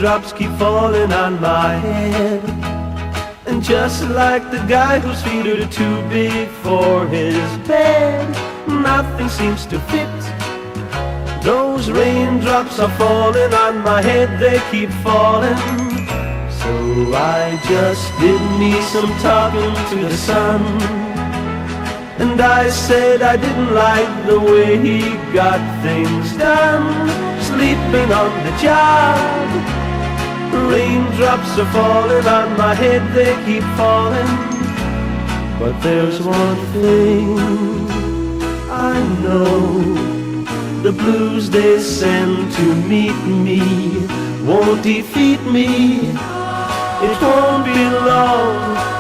Raindrops keep falling on my head, and just like the guy whose feet are too big for his bed, nothing seems to fit. Those raindrops are falling on my head, they keep falling. So I just did me some talking to the sun, and I said I didn't like the way he got things done, sleeping on the job. Raindrops are falling on my head, they keep falling. But there's one thing I know, the blues they send to meet me won't defeat me. It won't be long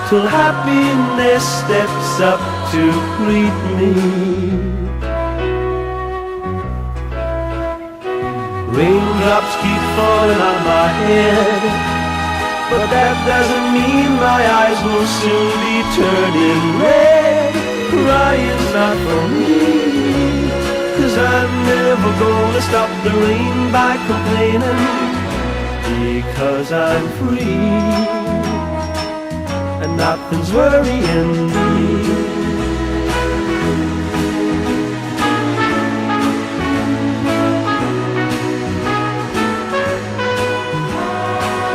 till happiness steps up to greet me. Raindrops keep falling on my head, but that doesn't mean my eyes will soon be turning red. Crying's not for me, 'cause I'm never gonna stop the rain by complaining, because I'm free and nothing's worrying me.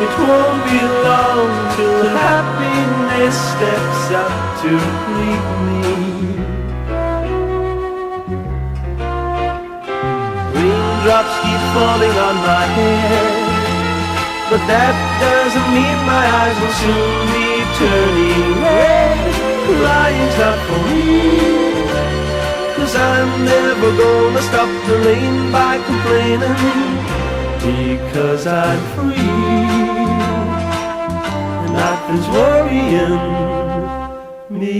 It won't be long till happiness steps up to greet me. Raindrops keep falling on my head, but that doesn't mean my eyes will soon be turning red. Crying's not for me, 'cause I'm never gonna stop the rain by complaining, because I'm free and nothing's worrying me.